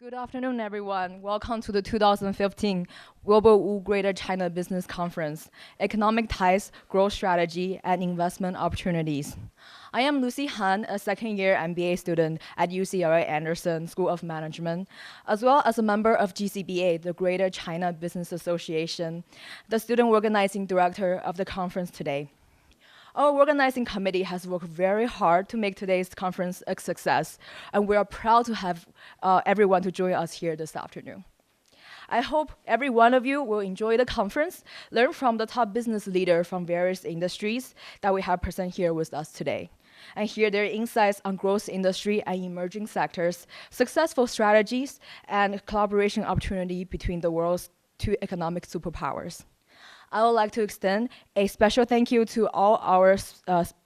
Good afternoon, everyone. Welcome to the 2015 Wilbur Wu Greater China Business Conference, Economic Ties, Growth Strategy, and Investment Opportunities. I am Lucy Han, a second-year MBA student at UCLA Anderson School of Management, as well as a member of GCBA, the Greater China Business Association, the student organizing director of the conference today. Our organizing committee has worked very hard to make today's conference a success, and we are proud to have everyone to join us here this afternoon. I hope every one of you will enjoy the conference, learn from the top business leaders from various industries that we have present here with us today, and hear their insights on growth industry and emerging sectors, successful strategies, and collaboration opportunity between the world's two economic superpowers. I would like to extend a special thank you to all our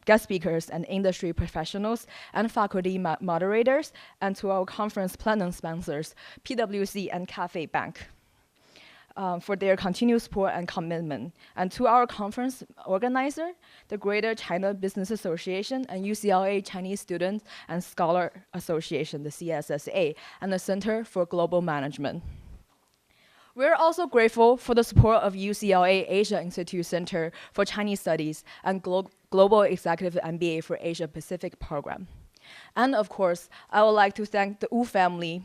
guest speakers and industry professionals and faculty moderators, and to our conference platinum sponsors, PwC and Cafe Bank, for their continued support and commitment. And to our conference organizer, the Greater China Business Association and UCLA Chinese Student and Scholar Association, the CSSA, and the Center for Global Management. We're also grateful for the support of UCLA Asia Institute Center for Chinese Studies and Global Executive MBA for Asia Pacific program. And of course, I would like to thank the Wu family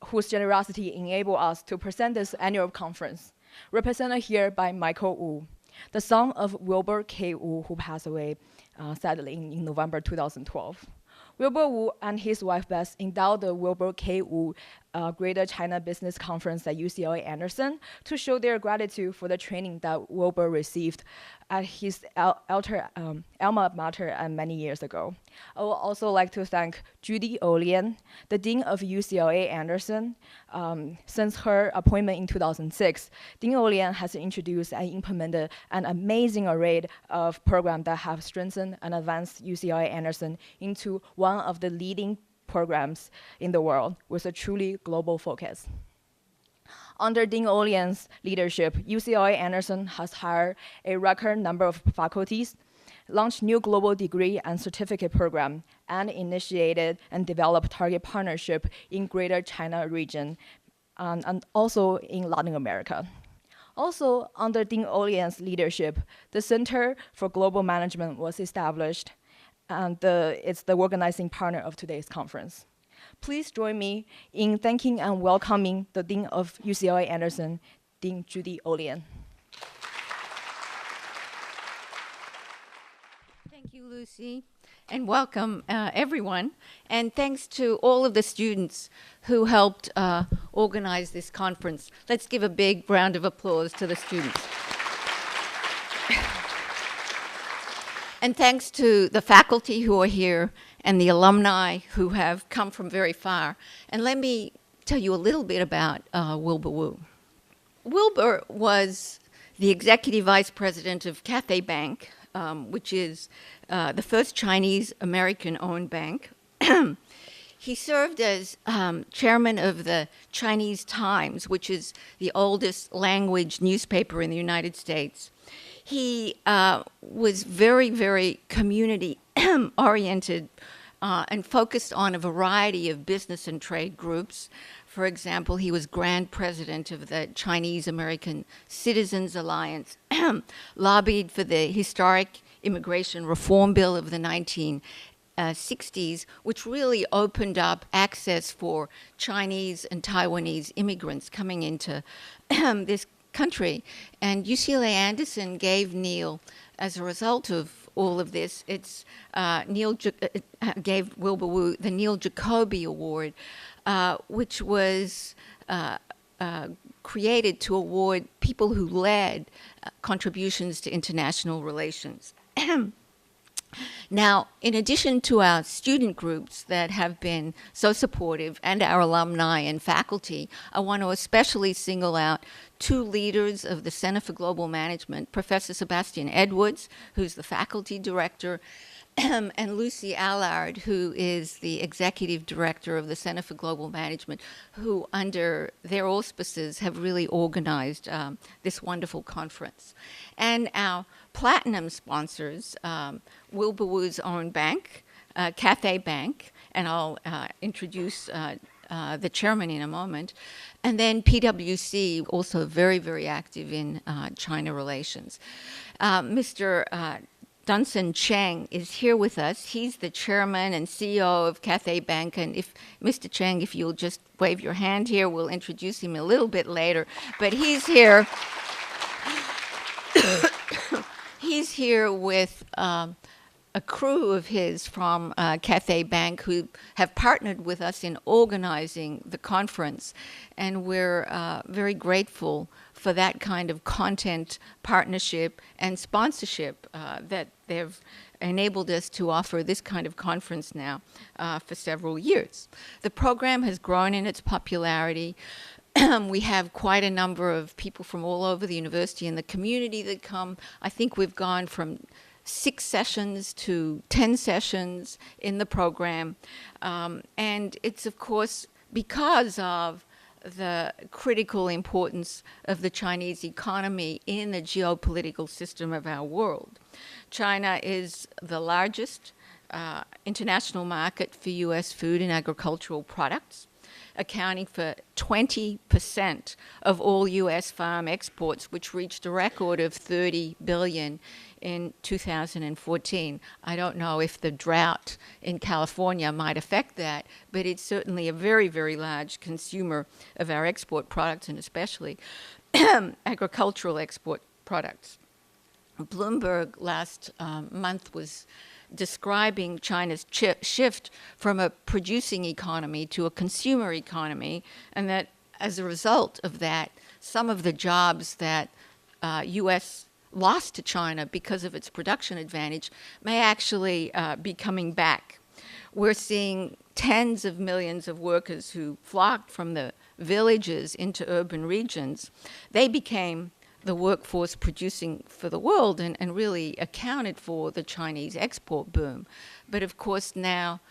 whose generosity enabled us to present this annual conference, represented here by Michael Wu, the son of Wilbur K. Wu, who passed away sadly in November 2012. Wilbur Wu and his wife Beth endowed the Wilbur K. Wu Greater China Business Conference at UCLA Anderson to show their gratitude for the training that Wilbur received at his alma mater many years ago. I would also like to thank Judy Olian, the Dean of UCLA Anderson. Since her appointment in 2006, Dean Olian has introduced and implemented an amazing array of programs that have strengthened and advanced UCLA Anderson into one of the leading programs in the world with a truly global focus. Under Dean Olian's leadership, UCLA Anderson has hired a record number of faculties, launched new global degree and certificate program, and initiated and developed target partnership in Greater China region, and also in Latin America. Also, under Dean Olian's leadership, the Center for Global Management was established, and it's the organizing partner of today's conference. Please join me in thanking and welcoming the Dean of UCLA Anderson, Dean Judy Olian. Thank you, Lucy, and welcome everyone. And thanks to all of the students who helped organize this conference. Let's give a big round of applause to the students. And thanks to the faculty who are here and the alumni who have come from very far. And let me tell you a little bit about Wilbur Wu. Wilbur was the executive vice president of Cathay Bank, which is the first Chinese American-owned bank. He served as chairman of the Chinese Times, which is the oldest language newspaper in the United States. He was very, very community-oriented and focused on a variety of business and trade groups. For example, he was grand president of the Chinese American Citizens Alliance, lobbied for the historic immigration reform bill of the 1960s, which really opened up access for Chinese and Taiwanese immigrants coming into this country. And UCLA Anderson gave Neil, as a result of all of this, gave Wilbur Wu the Neil Jacoby Award, which was created to award people who led contributions to international relations. Now, in addition to our student groups that have been so supportive and our alumni and faculty, I want to especially single out two leaders of the Center for Global Management, Professor Sebastian Edwards, who's the faculty director, and Lucy Allard, who is the executive director of the Center for Global Management, who under their auspices have really organized this wonderful conference. And our platinum sponsors, Wilbur Wu's own bank, Cathay Bank, and I'll introduce the chairman in a moment. And then PwC, also very, very active in China relations. Mr. Dunson Cheng is here with us. He's the chairman and CEO of Cathay Bank. And if Mr. Cheng, if you'll just wave your hand here, we'll introduce him a little bit later. But he's here. He's here with a crew of his from Cathay Bank who have partnered with us in organizing the conference. And we're very grateful for that kind of content partnership and sponsorship that they've enabled us to offer this kind of conference now for several years. The program has grown in its popularity. We have quite a number of people from all over the university and the community that come. I think we've gone from 6 sessions to 10 sessions in the program. And it's, of course, because of the critical importance of the Chinese economy in the geopolitical system of our world. China is the largest international market for U.S. food and agricultural products, accounting for 20% of all U.S. farm exports, which reached a record of $30 billion in 2014. I don't know if the drought in California might affect that, but it's certainly a very, very large consumer of our export products, and especially agricultural export products. Bloomberg last month was describing China's shift from a producing economy to a consumer economy, and that as a result of that, some of the jobs that U.S. lost to China because of its production advantage may actually be coming back. We're seeing tens of millions of workers who flocked from the villages into urban regions. They became the workforce producing for the world and really accounted for the Chinese export boom. But of course now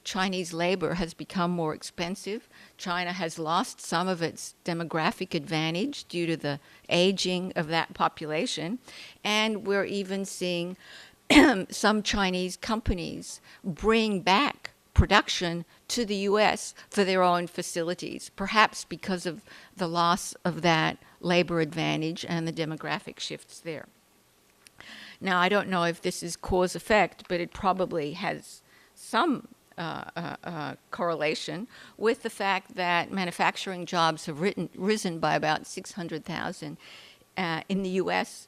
Chinese labor has become more expensive. China has lost some of its demographic advantage due to the aging of that population. And we're even seeing some Chinese companies bring back production to the U.S. for their own facilities, perhaps because of the loss of that labor advantage and the demographic shifts there. Now, I don't know if this is cause-effect, but it probably has some correlation with the fact that manufacturing jobs have risen by about 600,000 in the U.S.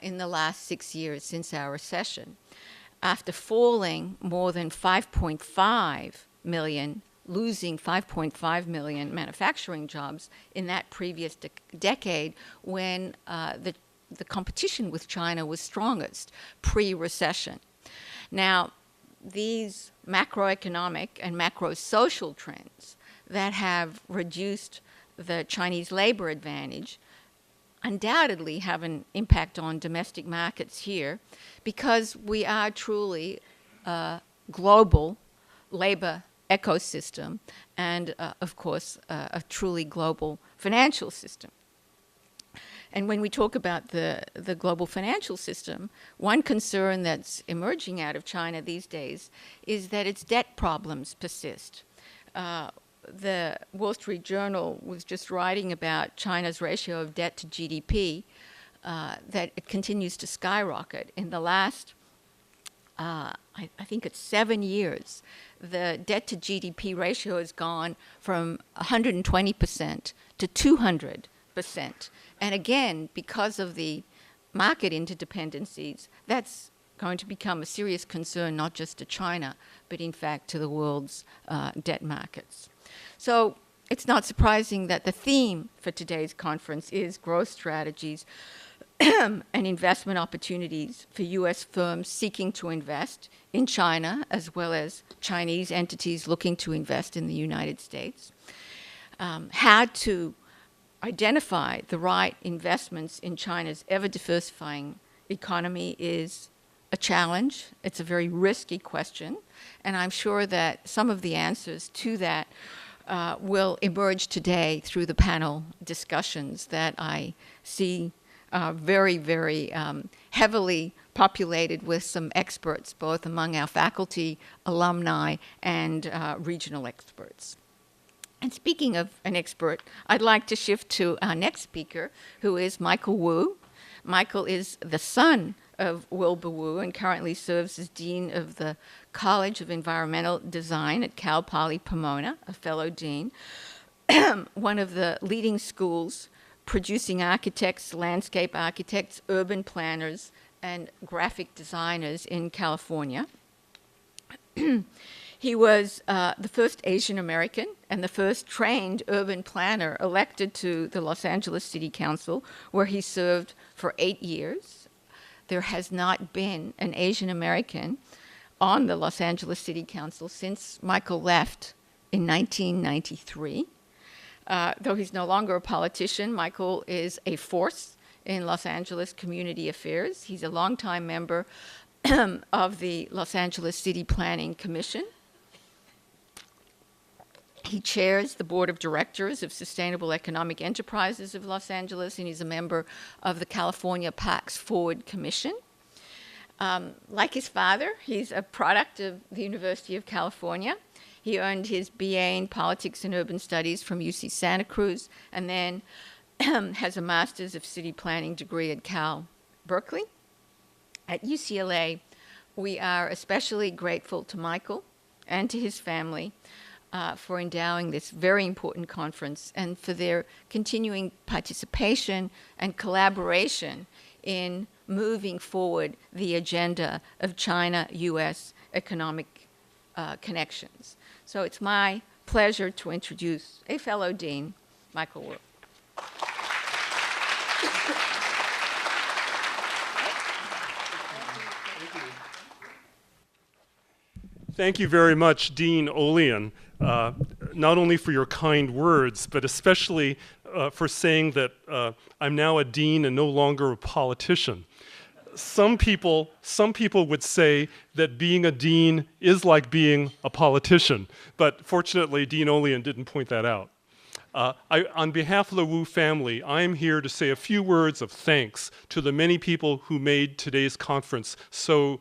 In the last 6 years since our recession, after falling more than 5.5 million, losing 5.5 million manufacturing jobs in that previous decade when the competition with China was strongest, pre-recession. Now, these macroeconomic and macro-social trends that have reduced the Chinese labor advantage undoubtedly have an impact on domestic markets here because we are truly a global labor ecosystem and, of course, a truly global financial system. And when we talk about the global financial system, one concern that's emerging out of China these days is that its debt problems persist. The Wall Street Journal was just writing about China's ratio of debt to GDP, that it continues to skyrocket. In the last, I think it's 7 years, the debt to GDP ratio has gone from 120% to 200%. And again, because of the market interdependencies, that's going to become a serious concern not just to China, but in fact to the world's debt markets. So it's not surprising that the theme for today's conference is growth strategies and investment opportunities for U.S. firms seeking to invest in China, as well as Chinese entities looking to invest in the United States. How to identify the right investments in China's ever-diversifying economy is a challenge. It's a very risky question, and I'm sure that some of the answers to that will emerge today through the panel discussions that I see very, very heavily populated with some experts, both among our faculty, alumni, and regional experts. And speaking of an expert, I'd like to shift to our next speaker, who is Michael Wu. Michael is the son of Wilbur Wu and currently serves as Dean of the College of Environmental Design at Cal Poly Pomona, a fellow dean, one of the leading schools producing architects, landscape architects, urban planners, and graphic designers in California. He was the first Asian American and the first trained urban planner elected to the Los Angeles City Council, where he served for 8 years. There has not been an Asian American on the Los Angeles City Council since Michael left in 1993. Though he's no longer a politician, Michael is a force in Los Angeles community affairs. He's a longtime member of the Los Angeles City Planning Commission. He chairs the board of directors of Sustainable Economic Enterprises of Los Angeles, and he's a member of the California Parks Forward Commission. Like his father, he's a product of the University of California. He earned his BA in Politics and Urban Studies from UC Santa Cruz, and then has a Master's of City Planning degree at Cal Berkeley. At UCLA, we are especially grateful to Michael and to his family for endowing this very important conference and for their continuing participation and collaboration in moving forward the agenda of China-U.S. economic connections. So it's my pleasure to introduce a fellow dean, Michael Wu. Thank you very much, Dean Olian, not only for your kind words, but especially for saying that I'm now a dean and no longer a politician. Some people would say that being a dean is like being a politician, but fortunately, Dean Olian didn't point that out. On behalf of the Wu family, I am here to say a few words of thanks to the many people who made today's conference so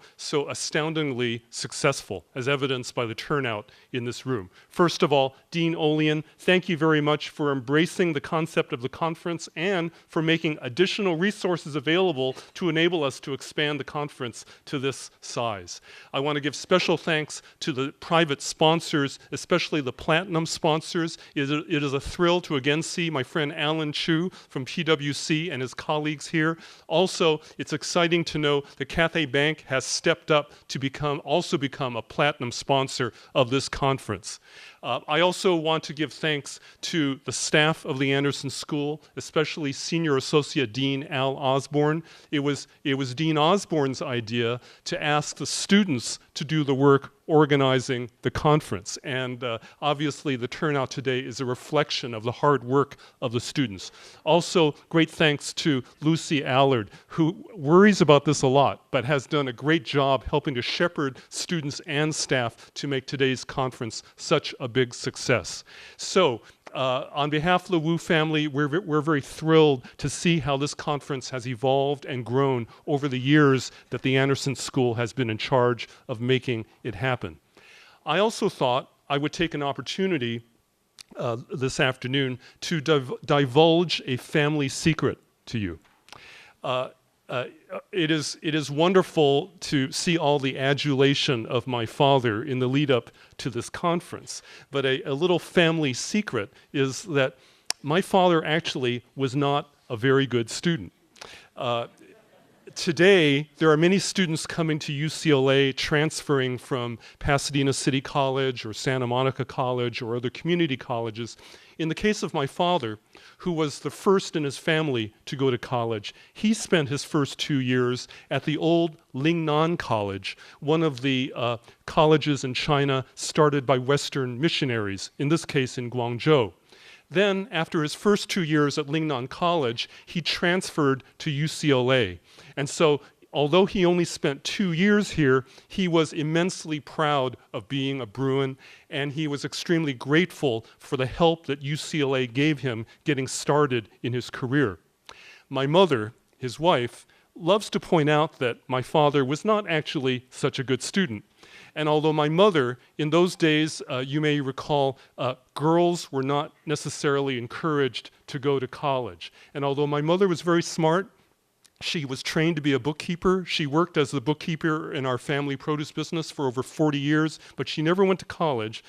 astoundingly successful, as evidenced by the turnout in this room. First of all, Dean Olian, thank you very much for embracing the concept of the conference and for making additional resources available to enable us to expand the conference to this size. I want to give special thanks to the private sponsors, especially the platinum sponsors. It is a thrill to again see my friend Alan Chu from PwC and his colleagues here. Also, it's exciting to know that Cathay Bank has stepped up to also become a platinum sponsor of this conference. I also want to give thanks to the staff of the Anderson School, especially Senior Associate Dean Al Osborne. It was Dean Osborne's idea to ask the students to do the work organizing the conference. And obviously the turnout today is a reflection of the hard work of the students. Also, great thanks to Lucy Allard, who worries about this a lot, but has done a great job helping to shepherd students and staff to make today's conference such a big success. So, on behalf of the Wu family, we're very thrilled to see how this conference has evolved and grown over the years that the Anderson School has been in charge of making it happen. I also thought I would take an opportunity this afternoon to divulge a family secret to you. It is wonderful to see all the adulation of my father in the lead up to this conference. But a little family secret is that my father actually was not a very good student. Today, there are many students coming to UCLA transferring from Pasadena City College or Santa Monica College or other community colleges. In the case of my father, who was the first in his family to go to college, he spent his first 2 years at the old Lingnan College, one of the colleges in China started by Western missionaries, in this case in Guangzhou. Then, after his first 2 years at Lingnan College, he transferred to UCLA. And so, although he only spent 2 years here, he was immensely proud of being a Bruin, and he was extremely grateful for the help that UCLA gave him getting started in his career. My mother, his wife, loves to point out that my father was not actually such a good student. And although my mother, in those days, you may recall, girls were not necessarily encouraged to go to college. And although my mother was very smart, she was trained to be a bookkeeper. She worked as the bookkeeper in our family produce business for over 40 years, but she never went to college.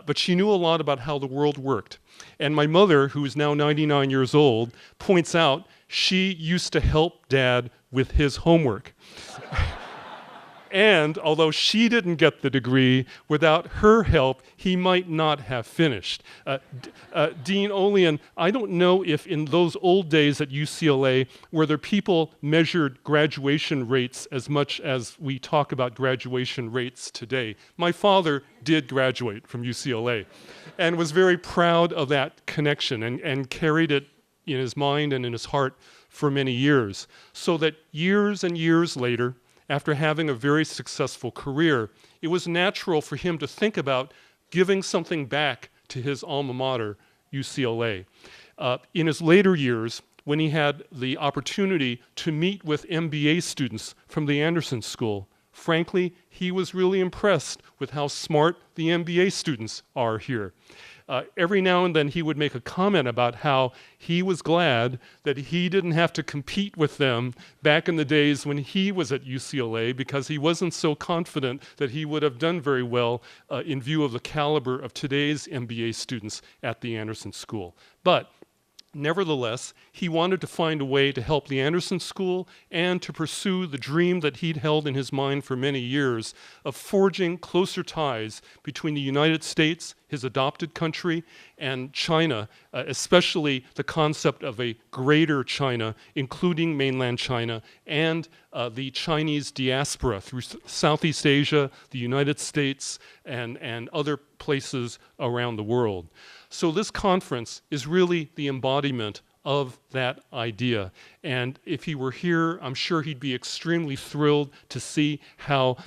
But she knew a lot about how the world worked. And my mother, who is now 99 years old, points out she used to help Dad with his homework. And although she didn't get the degree, without her help, he might not have finished. Dean Olean, I don't know if in those old days at UCLA, whether people measured graduation rates as much as we talk about graduation rates today. My father did graduate from UCLA and was very proud of that connection and carried it in his mind and in his heart for many years. So that years and years later, after having a very successful career, it was natural for him to think about giving something back to his alma mater, UCLA. In his later years, when he had the opportunity to meet with MBA students from the Anderson School, frankly, he was really impressed with how smart the MBA students are here. Every now and then he would make a comment about how he was glad that he didn't have to compete with them back in the days when he was at UCLA, because he wasn't so confident that he would have done very well in view of the caliber of today's MBA students at the Anderson School. But nevertheless, he wanted to find a way to help the Anderson School and to pursue the dream that he'd held in his mind for many years of forging closer ties between the United States, his adopted country, and China, especially the concept of a greater China, including mainland China, and the Chinese diaspora through Southeast Asia, the United States, and other places around the world. So this conference is really the embodiment of that idea. And if he were here, I'm sure he'd be extremely thrilled to see how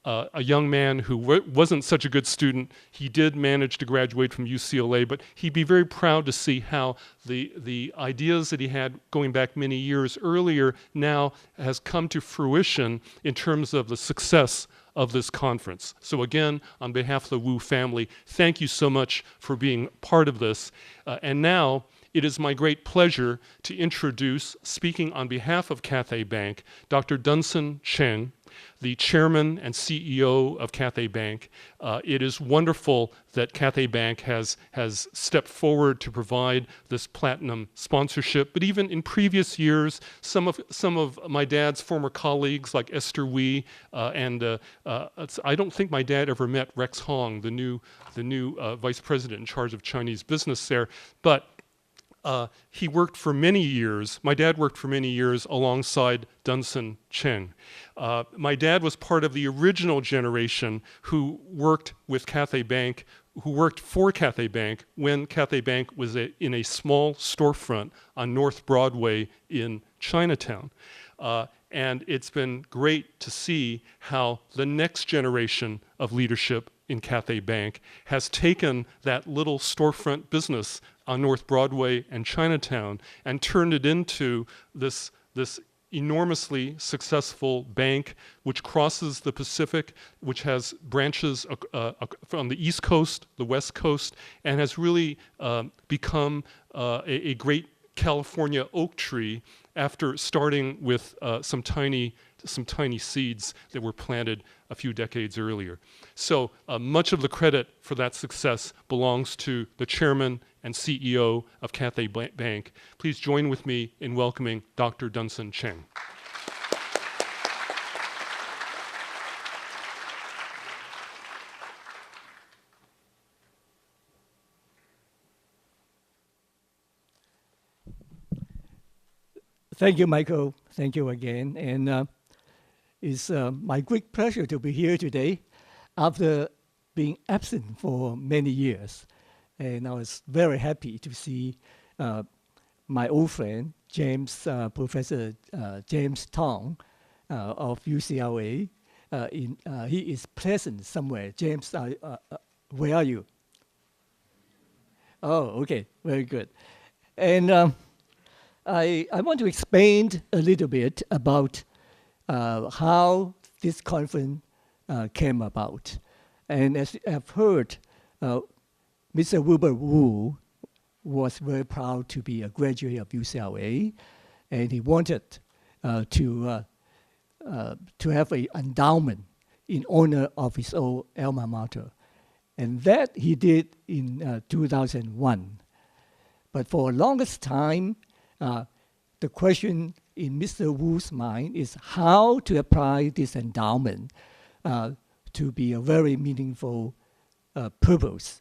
a young man who wasn't such a good student, he did manage to graduate from UCLA, but he'd be very proud to see how the ideas that he had going back many years earlier now has come to fruition in terms of the success of this conference. So again, on behalf of the Wu family, thank you so much for being part of this. And now, it is my great pleasure to introduce, speaking on behalf of Cathay Bank, Dr. Dunson Cheng, the chairman and CEO of Cathay Bank. It is wonderful that Cathay Bank has stepped forward to provide this platinum sponsorship. But even in previous years, some of my dad's former colleagues, like Esther Wee, and I don't think my dad ever met Rex Hong, the new vice president in charge of Chinese business there, but he worked for many years. My dad worked for many years alongside Dunson Cheng. My dad was part of the original generation who worked with Cathay Bank, who worked for Cathay Bank when Cathay Bank was in a small storefront on North Broadway in Chinatown. And it's been great to see how the next generation of leadership in Cathay Bank has taken that little storefront business on North Broadway and Chinatown and turned it into this enormously successful bank which crosses the Pacific, which has branches from the East Coast, the West Coast, and has really become a great California oak tree after starting with some tiny seeds that were planted a few decades earlier. So much of the credit for that success belongs to the chairman and CEO of Cathay Bank. Please join with me in welcoming Dr. Dunson Cheng. Thank you, Michael. Thank you again. And it's my great pleasure to be here today after being absent for many years. And I was very happy to see my old friend, Professor James Tong of UCLA. He is present somewhere. James, where are you? Oh, okay, very good. And I want to explain a little bit about how this conference came about. And as I've heard, Mr. Wilbur Wu was very proud to be a graduate of UCLA, and he wanted to have an endowment in honor of his own alma mater. And that he did in 2001. But for the longest time, the question in Mr. Wu's mind is how to apply this endowment to be a very meaningful purpose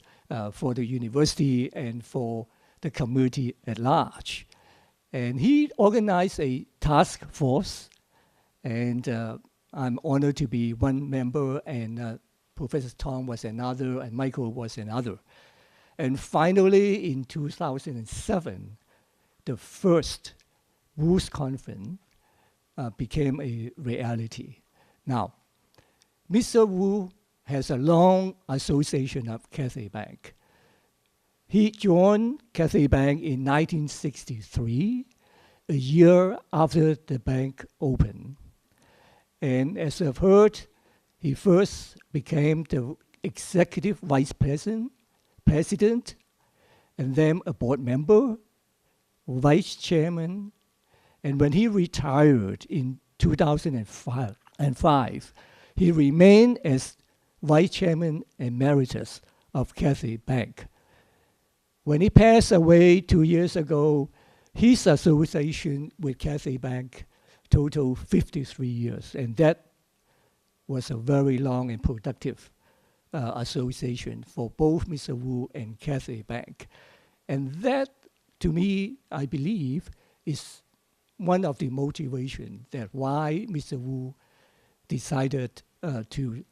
for the university and for the community at large. And he organized a task force, and I'm honored to be one member, and Professor Tom was another, and Michael was another. And finally, in 2007, the first Wu's conference became a reality. Now, Mr. Wu has a long association of Cathay Bank. He joined Cathay Bank in 1963, a year after the bank opened. And as I've heard, he first became the executive vice president, and then a board member, vice chairman. And when he retired in 2005, he remained as vice chairman emeritus of Cathay Bank. When he passed away 2 years ago, his association with Cathay Bank totaled 53 years, and that was a very long and productive association for both Mr. Wu and Cathay Bank. And that, to me, I believe, is one of the motivations that why Mr. Wu decided to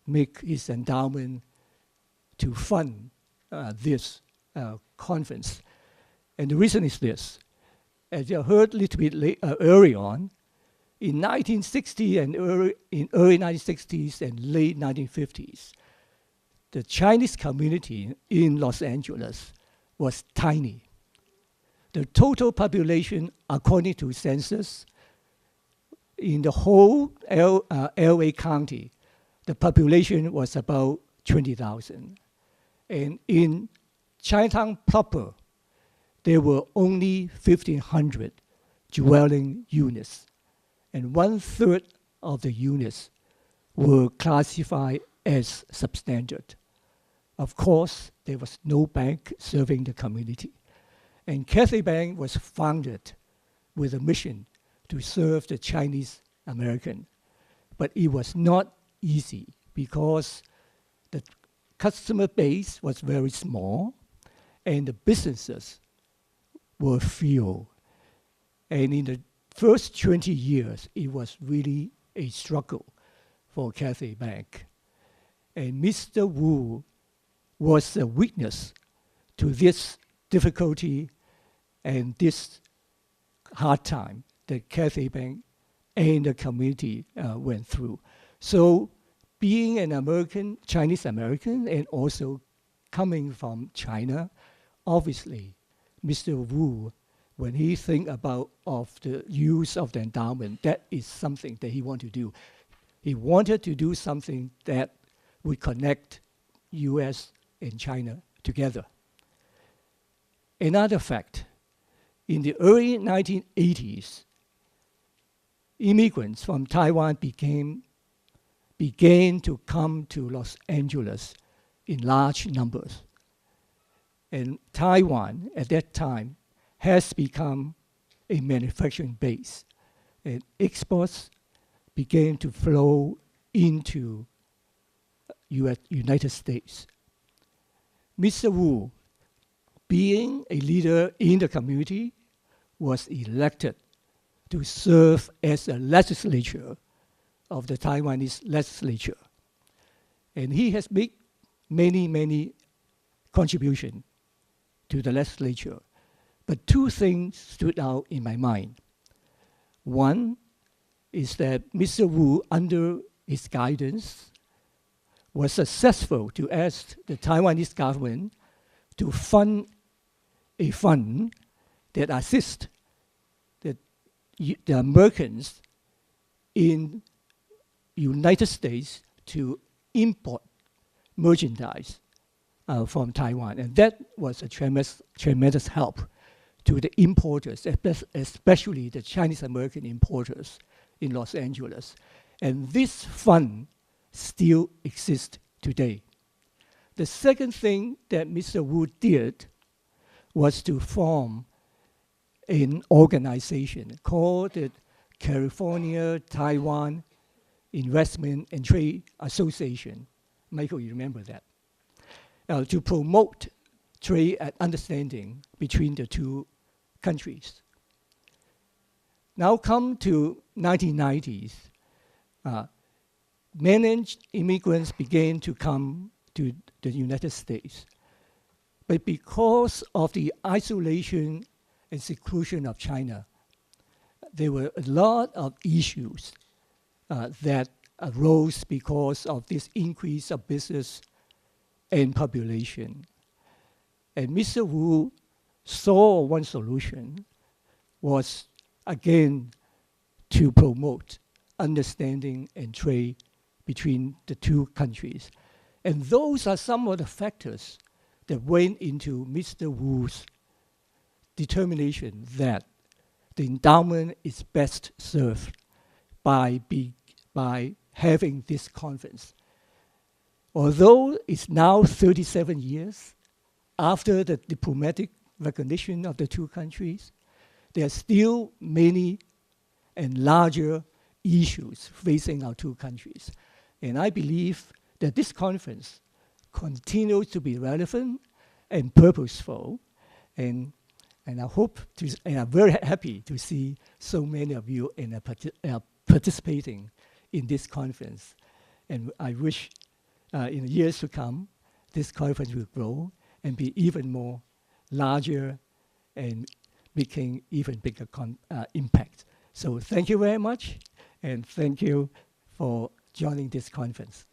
make his endowment to fund this conference. And the reason is this. As you heard a little bit early on, in 1960 and in early 1960s and late 1950s, the Chinese community in Los Angeles was tiny. The total population, according to census, in the whole LA County, the population was about 20,000. And in Chinatown proper, there were only 1,500 dwelling units. And 1/3 of the units were classified as substandard. Of course, there was no bank serving the community. And Cathay Bank was founded with a mission to serve the Chinese American. But it was not easy because the customer base was very small and the businesses were few. And in the first 20 years, it was really a struggle for Cathay Bank. And Mr. Wu was a witness to this difficulty and this hard time that Cathay Bank and the community went through. So being an American, Chinese American, and also coming from China, obviously, Mr. Wu, when he think about of the use of the endowment, that is something that he wanted to do. He wanted to do something that would connect U.S. and China together. Another fact, in the early 1980s, immigrants from Taiwan began to come to Los Angeles in large numbers. And Taiwan, at that time, has become a manufacturing base, and exports began to flow into United States. Mr. Wu, being a leader in the community, was elected to serve as a legislator of the Taiwanese legislature. And he has made many, many contributions to the legislature. But two things stood out in my mind. One is that Mr. Wu, under his guidance, was successful to ask the Taiwanese government to fund a fund that assist the Americans in United States to import merchandise from Taiwan. And that was a tremendous help to the importers, especially the Chinese American importers in Los Angeles. And this fund still exists today. The second thing that Mr. Wu did was to form an organization called the California Taiwan Investment and Trade Association. Michael, you remember that? To promote trade and understanding between the two countries. Now come to 1990s. Many immigrants began to come to the United States. But because of the isolation and seclusion of China, there were a lot of issues that arose because of this increase of business and population. And Mr. Wu saw one solution was, again, to promote understanding and trade between the two countries. And those are some of the factors that went into Mr. Wu's determination that the endowment is best served by having this conference. Although it's now 37 years after the diplomatic recognition of the two countries, there are still many and larger issues facing our two countries. And I believe that this conference continues to be relevant and purposeful, and I hope to, and I'm very happy to see so many of you participating in this conference. And I wish in the years to come, this conference will grow and be even more larger and making even bigger impact. So thank you very much, and thank you for joining this conference.